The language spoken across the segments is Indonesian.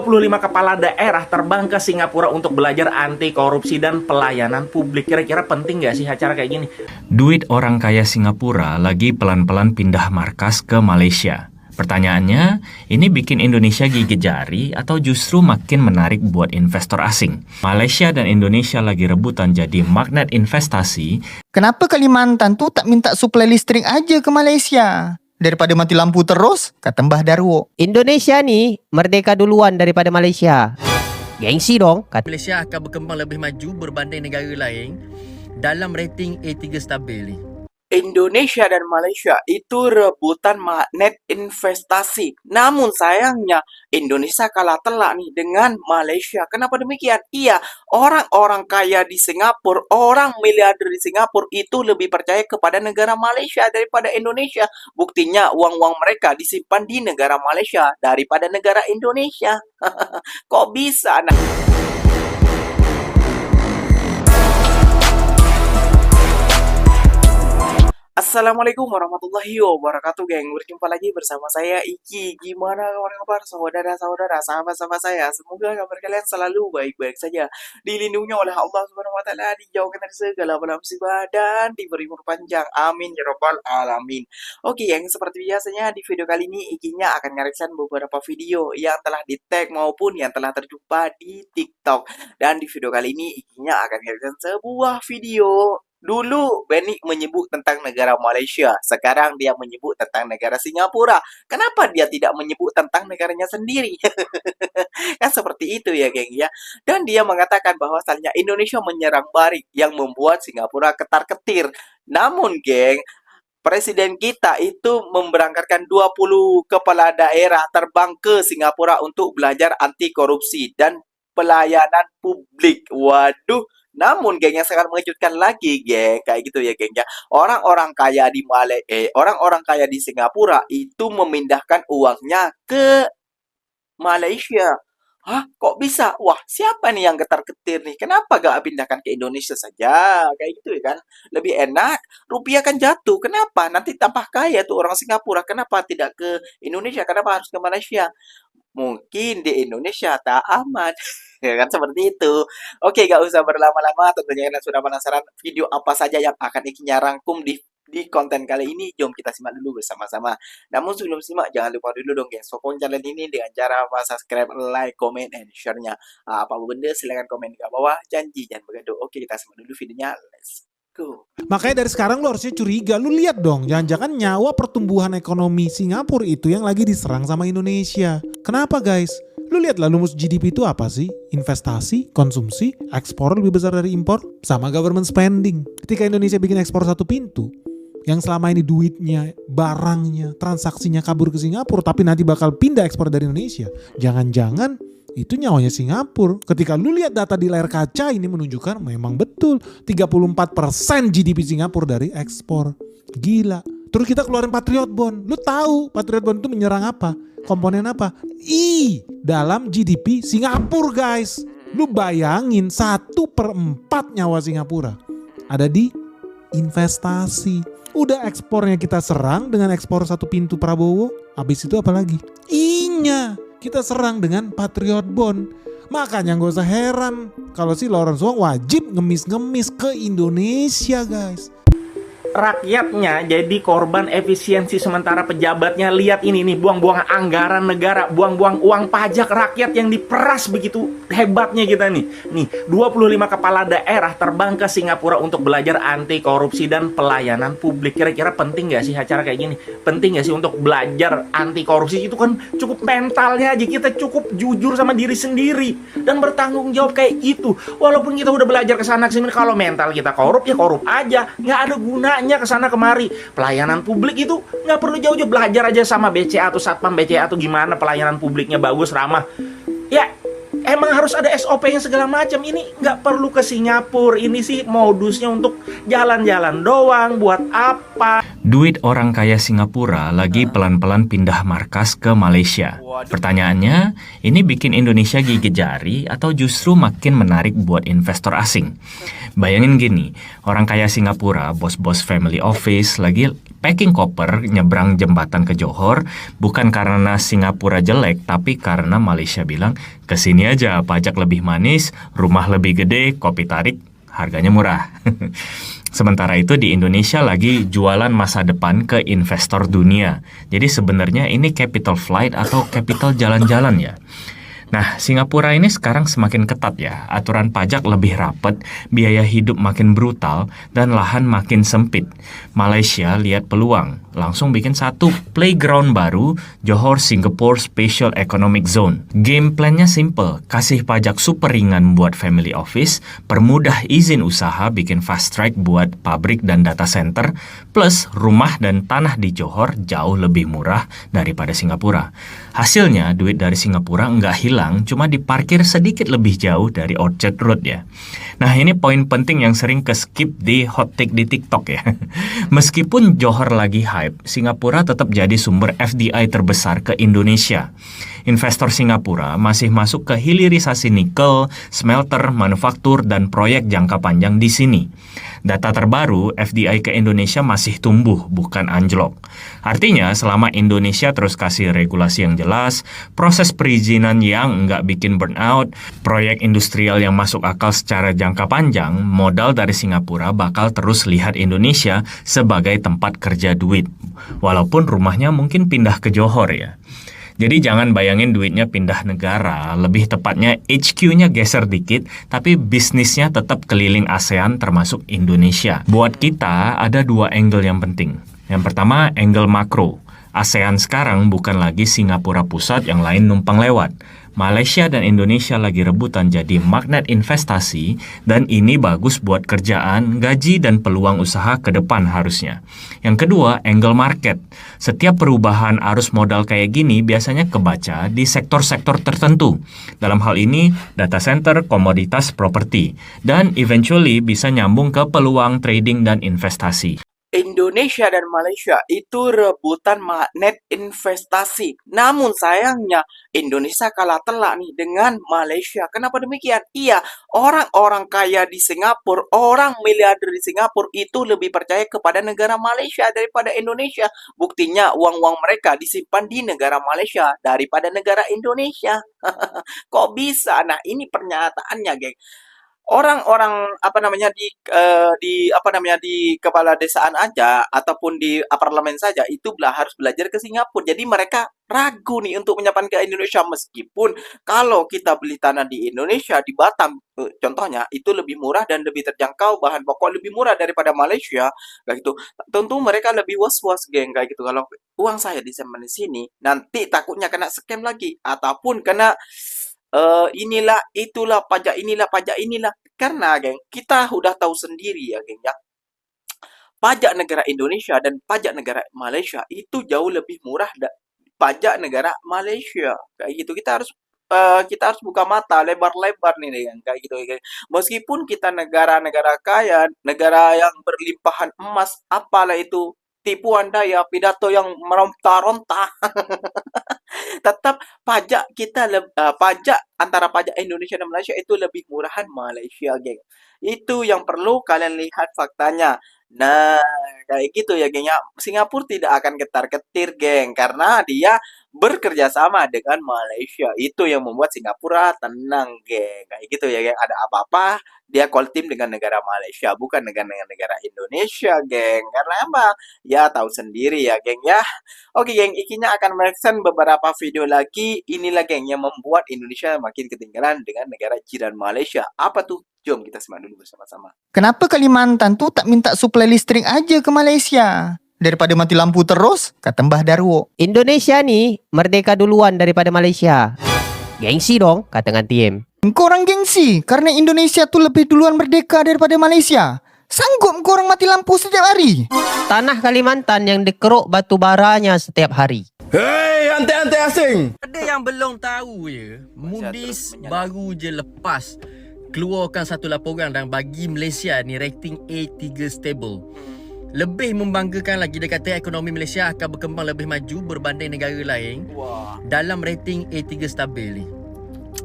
25 kepala daerah terbang ke Singapura untuk belajar anti korupsi dan pelayanan publik. Kira-kira penting nggak sih acara kayak gini? Duit orang kaya Singapura lagi pelan-pelan pindah markas ke Malaysia. Pertanyaannya, ini bikin Indonesia gigit jari atau justru makin menarik buat investor asing? Malaysia dan Indonesia lagi rebutan jadi magnet investasi. Kenapa Kalimantan tuh tak minta suplai listrik aja ke Malaysia? Daripada mati lampu terus, kata Mbah Darwo. Indonesia nih merdeka duluan daripada Malaysia. Gengsi dong. Malaysia akan berkembang lebih maju berbanding negara lain dalam rating A3 stabil. Indonesia dan Malaysia itu rebutan magnet investasi. Namun sayangnya Indonesia kalah telak nih dengan Malaysia. Kenapa demikian? Iya, orang-orang kaya di Singapura, orang miliarder di Singapura itu lebih percaya kepada negara Malaysia daripada Indonesia. Buktinya uang-uang mereka disimpan di negara Malaysia daripada negara Indonesia. Kok bisa? Assalamualaikum warahmatullahi wabarakatuh, geng. Berjumpa lagi bersama saya Iki. Gimana kabar saudara-saudara, sahabat-sahabat saya? Semoga kabar kalian selalu baik-baik saja, dilindungi oleh Allah Subhanahu wa taala, dijauhkan dari segala bala musibah dan diberi umur panjang. Amin ya rabbal alamin. Oke, geng, seperti biasanya di video kali ini Ikinya akan ngereaction beberapa video yang telah di-tag maupun yang telah terjumpa di TikTok. Dan di video kali ini Ikinya akan ngereaction sebuah video. Dulu Benny menyebut tentang negara Malaysia, sekarang dia menyebut tentang negara Singapura. Kenapa dia tidak menyebut tentang negaranya sendiri? Kan seperti itu ya, geng ya. Dan dia mengatakan bahwasannya Indonesia menyerang balik yang membuat Singapura ketar-ketir. Namun, geng, Presiden kita itu memberangkatkan 20 kepala daerah terbang ke Singapura untuk belajar anti korupsi dan pelayanan publik. Waduh. Namun, geng, yang sangat mengejutkan lagi, geng, kayak gitu ya, geng ya. Orang-orang kaya di orang-orang kaya di Singapura itu memindahkan uangnya ke Malaysia. Hah, kok bisa? Wah, siapa nih yang getar-getir nih? Kenapa gak pindahkan ke Indonesia saja? Kayak gitu ya kan? Lebih enak, rupiah kan jatuh. Kenapa? Nanti tambah kaya tuh orang Singapura. Kenapa tidak ke Indonesia? Kenapa harus ke Malaysia? Mungkin di Indonesia tak aman. Ya kan, seperti itu. Oke, gak usah berlama-lama. Tentunya kalian sudah penasaran video apa saja yang akan Ikinya rangkum di konten kali ini. Jom kita simak dulu bersama-sama. Namun sebelum simak, jangan lupa dulu dong, guys, sokong channel ini dengan cara subscribe, like, comment, and share-nya. Apa benda silahkan komen di bawah. Janji jangan bergaduh. Oke, kita simak dulu videonya. Let's go. Makanya dari sekarang lo harusnya curiga. Lu lihat dong, jangan-jangan nyawa pertumbuhan ekonomi Singapura itu yang lagi diserang sama Indonesia. Kenapa, guys? Lu lihat lah, lumus GDP itu apa sih? Investasi, konsumsi, ekspor lebih besar dari impor, sama government spending. Ketika Indonesia bikin ekspor satu pintu, yang selama ini duitnya, barangnya, transaksinya kabur ke Singapura, tapi nanti bakal pindah ekspor dari Indonesia. Jangan-jangan itu nyawanya Singapura. Ketika lu lihat data di layar kaca ini menunjukkan memang betul 34% GDP Singapura dari ekspor. Gila. Terus kita keluarin Patriot Bond. Lu tahu Patriot Bond itu menyerang apa? Komponen apa? Dalam GDP Singapura, guys. Lu bayangin 1/4 nyawa Singapura ada di investasi. Udah ekspornya kita serang dengan ekspor satu pintu Prabowo. Habis itu apa lagi? Kita serang dengan Patriot Bond. Makanya gak usah heran kalau si Lawrence Wong wajib ngemis-ngemis ke Indonesia, guys. Rakyatnya jadi korban efisiensi sementara pejabatnya. Lihat ini nih, buang-buang anggaran negara, buang-buang uang pajak rakyat yang diperas begitu hebatnya kita nih. Nih, 25 kepala daerah terbang ke Singapura untuk belajar anti korupsi dan pelayanan publik. Kira-kira penting nggak sih acara kayak gini? Penting nggak sih untuk belajar anti korupsi? Itu kan cukup mentalnya aja, kita cukup jujur sama diri sendiri dan bertanggung jawab kayak gitu. Walaupun kita udah belajar kesana kesini, kalau mental kita korup ya korup aja, nggak ada gunanya kesana kemari. Pelayanan publik itu nggak perlu jauh-jauh, belajar aja sama BCA atau Satpam BCA atau gimana pelayanan publiknya bagus, ramah. Ya emang harus ada SOP yang segala macam. Ini nggak perlu ke Singapura. Ini sih modusnya untuk jalan-jalan doang. Buat apa? Duit orang kaya Singapura lagi pelan-pelan pindah markas ke Malaysia. Pertanyaannya, ini bikin Indonesia gigit jari atau justru makin menarik buat investor asing? Bayangin gini, orang kaya Singapura, bos-bos family office lagi packing koper nyebrang jembatan ke Johor bukan karena Singapura jelek, tapi karena Malaysia bilang, kesini aja, pajak lebih manis, rumah lebih gede, kopi tarik, harganya murah. Sementara itu di Indonesia lagi jualan masa depan ke investor dunia. Jadi sebenarnya ini capital flight atau capital jalan-jalan ya. Nah, Singapura ini sekarang semakin ketat ya. Aturan pajak lebih rapat, biaya hidup makin brutal, dan lahan makin sempit. Malaysia lihat peluang, langsung bikin satu playground baru, Johor Singapore Special Economic Zone. Game plan-nya simple, kasih pajak super ringan buat family office, permudah izin usaha, bikin fast track buat pabrik dan data center, plus rumah dan tanah di Johor jauh lebih murah daripada Singapura. Hasilnya, duit dari Singapura nggak hilang, cuma diparkir sedikit lebih jauh dari Orchard Road ya. Nah, ini poin penting yang sering ke-skip di hot take di TikTok ya. Meskipun Johor lagi hype, Singapura tetap jadi sumber FDI terbesar ke Indonesia. Investor Singapura masih masuk ke hilirisasi nikel, smelter, manufaktur, dan proyek jangka panjang di sini. Data terbaru, FDI ke Indonesia masih tumbuh, bukan anjlok. Artinya, selama Indonesia terus kasih regulasi yang jelas, proses perizinan yang nggak bikin burnout, proyek industrial yang masuk akal secara jangka panjang, modal dari Singapura bakal terus lihat Indonesia sebagai tempat kerja duit. Walaupun rumahnya mungkin pindah ke Johor ya. Jadi jangan bayangin duitnya pindah negara, lebih tepatnya HQ-nya geser dikit, tapi bisnisnya tetap keliling ASEAN termasuk Indonesia. Buat kita ada dua angle yang penting. Yang pertama, angle makro. ASEAN sekarang bukan lagi Singapura pusat yang lain numpang lewat. Malaysia dan Indonesia lagi rebutan jadi magnet investasi dan ini bagus buat kerjaan, gaji, dan peluang usaha ke depan harusnya. Yang kedua, angle market. Setiap perubahan arus modal kayak gini biasanya kebaca di sektor-sektor tertentu. Dalam hal ini, data center, komoditas, properti. Dan eventually bisa nyambung ke peluang trading dan investasi. Indonesia dan Malaysia itu rebutan magnet investasi. Namun sayangnya Indonesia kalah telak nih dengan Malaysia. Kenapa demikian? Iya, orang-orang kaya di Singapura, orang miliarder di Singapura itu lebih percaya kepada negara Malaysia daripada Indonesia. Buktinya uang-uang mereka disimpan di negara Malaysia daripada negara Indonesia. Kok bisa? Nah, ini pernyataannya, geng. Orang-orang di kepala desaan aja ataupun di parlemen saja itu harus belajar ke Singapura. Jadi mereka ragu nih untuk menyiapkan ke Indonesia meskipun kalau kita beli tanah di Indonesia di Batam contohnya itu lebih murah dan lebih terjangkau, bahan pokok lebih murah daripada Malaysia kayak gitu. Tentu mereka lebih was-was geng kayak gitu. Kalau uang saya disimpan di sini nanti takutnya kena scam lagi ataupun kena inilah itulah pajak inilah karena geng kita udah tahu sendiri ya geng ya, pajak negara Indonesia dan pajak negara Malaysia itu jauh lebih murah pajak negara Malaysia kayak gitu. Kita harus buka mata lebar-lebar nih geng kayak gitu geng. Meskipun kita negara-negara kaya, negara yang berlimpahan emas, apalah itu tipuan daya pidato yang meronta-ronta tetap pajak pajak antara pajak Indonesia dan Malaysia itu lebih murahan Malaysia, geng. Itu yang perlu kalian lihat faktanya. Nah, kayak gitu ya, geng ya. Singapura tidak akan ketar-ketir, geng, karena dia bekerja sama dengan Malaysia. Itu yang membuat Singapura tenang, geng. Kayak gitu ya, geng. Ada apa-apa, dia call team dengan negara Malaysia, bukan dengan negara Indonesia, geng. Karena apa? Ya, tahu sendiri ya, geng ya. Oke, geng, Ikinya akan mereaction beberapa video lagi. Inilah, geng, yang membuat Indonesia makin ketinggalan dengan negara jiran Malaysia. Apa tuh? Jom kita simak dulu bersama-sama. Kenapa Kalimantan tuh tak minta suplai listrik aja ke Malaysia? Daripada mati lampu terus, kata Mbah Darwo. Indonesia nih merdeka duluan daripada Malaysia. Gengsi dong, kata Ngantiem. Engkau orang gengsi, karena Indonesia tuh lebih duluan merdeka daripada Malaysia. Sanggup engkau orang mati lampu setiap hari? Tanah Kalimantan yang dikeruk batu baranya setiap hari. Hei, ante-ante asing! Ada yang belum tahu je, Moody's baru je lepas keluarkan satu laporan dan bagi Malaysia ni rating A3 stable. Lebih membanggakan lagi, dia kata ekonomi Malaysia akan berkembang lebih maju berbanding negara lain dalam rating A3 stabil ni.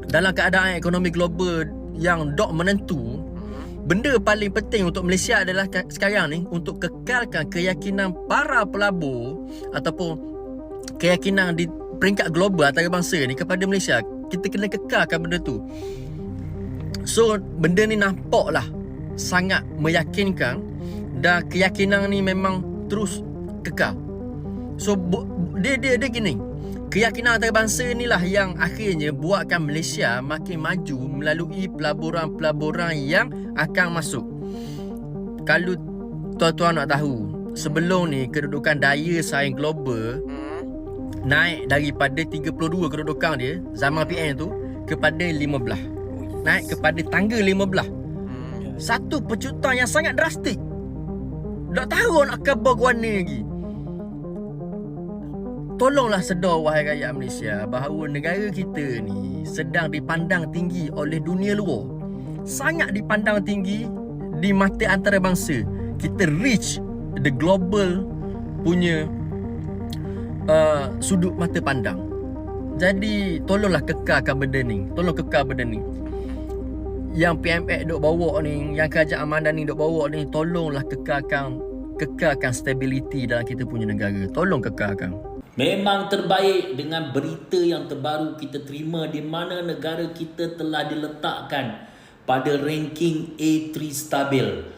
Dalam keadaan ekonomi global yang dok menentu, benda paling penting untuk Malaysia adalah sekarang ni untuk kekalkan keyakinan para pelabur ataupun keyakinan di peringkat global antarabangsa ni kepada Malaysia. Kita kena kekalkan benda tu. So benda ni nampaklah sangat meyakinkan dan keyakinan ni memang terus kekal. So dia gini. Keyakinan antarabangsa inilah yang akhirnya buatkan Malaysia makin maju melalui pelaburan-pelaburan yang akan masuk. Kalau tuan-tuan nak tahu, sebelum ni kedudukan daya saing global naik daripada 32 kedudukan dia zaman PM tu kepada 15. Naik kepada tangga 15. Satu pecutan yang sangat drastik. Tak tahu nak khabar guana lagi. Tolonglah sedar wahai rakyat Malaysia bahawa negara kita ni sedang dipandang tinggi oleh dunia luar. Sangat dipandang tinggi di mata antarabangsa. Kita reach the global punya sudut mata pandang. Jadi tolonglah kekalkan benda ni. Tolong kekal benda ni. Yang PMX duk bawa ni, yang Kerajaan Amandan ni duk bawa ni, tolonglah kekalkan stability dalam kita punya negara. Tolong kekalkan. Memang terbaik dengan berita yang terbaru kita terima di mana negara kita telah diletakkan pada ranking A3 stabil.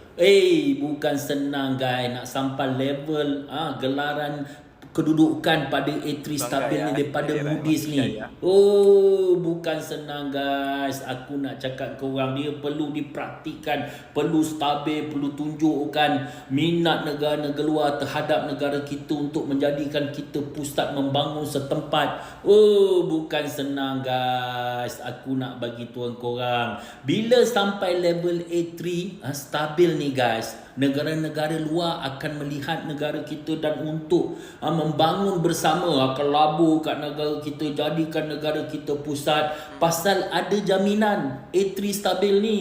Bukan senang guys nak sampai level gelaran kedudukan pada A3 stabil ni daripada Moody's ni. Bukan senang guys. Aku nak cakap ke orang, dia perlu dipraktikkan, perlu stabil, perlu tunjukkan minat negara-negara luar terhadap negara kita untuk menjadikan kita pusat membangun setempat. Bukan senang guys. Aku nak bagi tuan korang, bila sampai level A3 stabil ni guys, negara-negara luar akan melihat negara kita dan untuk membangun bersama, akan labur kat negara kita, jadikan negara kita pusat pasal ada jaminan A3 stabil ni.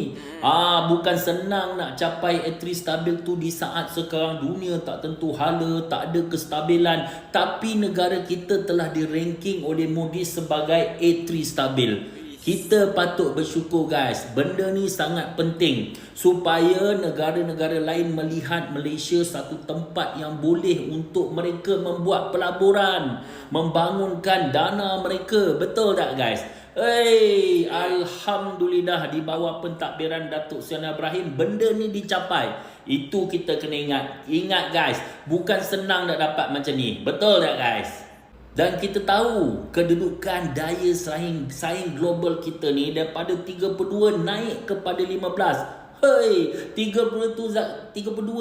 Bukan senang nak capai A3 stabil tu di saat sekarang dunia tak tentu hala, tak ada kestabilan, tapi negara kita telah di-ranking oleh Moody's sebagai A3 stabil. Kita patut bersyukur guys. Benda ni sangat penting supaya negara-negara lain melihat Malaysia satu tempat yang boleh untuk mereka membuat pelaburan, membangunkan dana mereka. Betul tak guys? Alhamdulillah di bawah pentadbiran Datuk Seri Ibrahim benda ni dicapai. Itu kita kena ingat. Ingat guys, bukan senang nak dapat macam ni. Betul tak guys? Dan kita tahu kedudukan daya saing global kita ni daripada 32 naik kepada 15. 32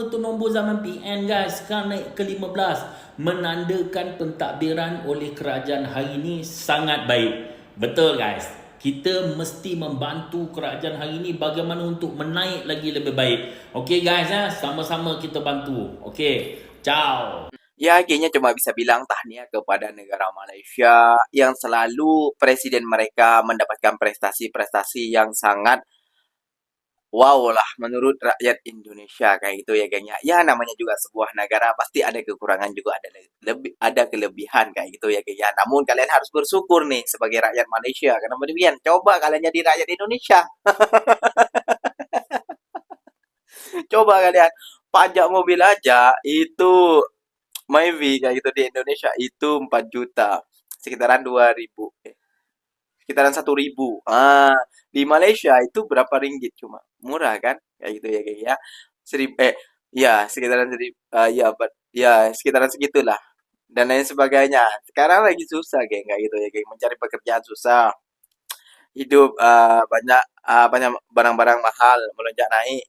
tu nombor zaman PN guys, sekarang naik ke 15. Menandakan pentadbiran oleh kerajaan hari ni sangat baik. Betul guys. Kita mesti membantu kerajaan hari ni bagaimana untuk menaik lagi lebih baik. Okey guys, sama-sama kita bantu. Okey. Ciao. Ya, kayaknya cuma bisa bilang tahniah kepada negara Malaysia yang selalu presiden mereka mendapatkan prestasi-prestasi yang sangat wow lah menurut rakyat Indonesia kayak gitu ya gengnya. Ya namanya juga sebuah negara pasti ada kekurangan juga ada kelebihan kayak gitu ya gengnya. Namun kalian harus bersyukur nih sebagai rakyat Malaysia. Karena demikian coba kalian jadi rakyat Indonesia. Coba kalian pajak mobil aja itu Myvi kayak gitu di Indonesia itu 4 juta, sekitaran 2.000, sekitaran 1.000. Di Malaysia itu berapa ringgit cuma, murah kan? Kayak gitu ya kayak ya. Sekitaran 1.000, sekitaran segitulah dan lain sebagainya. Sekarang lagi susah geng kayak gitu ya geng, mencari pekerjaan susah, hidup banyak barang-barang mahal melonjak naik.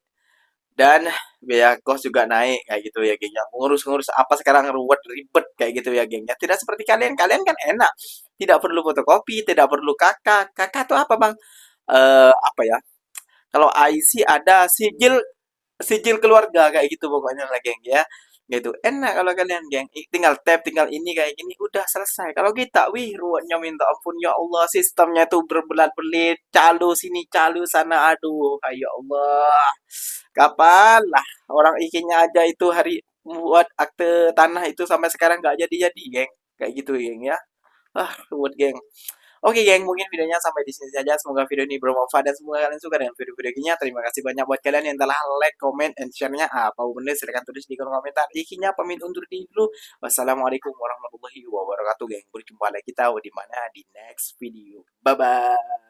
Dan biaya kos juga naik kayak gitu ya geng. Ngurus-ngurus apa sekarang ribet kayak gitu ya geng. Tidak seperti kalian kan enak. Tidak perlu fotokopi, tidak perlu kakak. Kakak tuh apa bang? Apa ya? Kalau IC ada sijil keluarga kayak gitu pokoknya lah geng ya. Gitu. Enak kalau kalian geng. Tinggal tap, tinggal ini kayak gini udah selesai. Kalau kita, ruwetnya minta ampun ya Allah, sistemnya tuh berbelit-belit, calo sini, calo sana, aduh, ya Allah. Kapan lah orang izinnya aja itu hari buat akte tanah itu sampai sekarang nggak jadi geng. Kayak gitu geng ya. Ruwet geng. Oke geng, mungkin videonya sampai di sini saja. Semoga video ini bermanfaat dan semoga kalian suka dengan video-video ini. Terima kasih banyak buat kalian yang telah like, comment, and share-nya. Apa bener silahkan tulis di kolom komentar. Ikinya pamit undur diri dulu. Wassalamualaikum warahmatullahi wabarakatuh geng. Berjumpa lagi kita di mana di next video. Bye bye.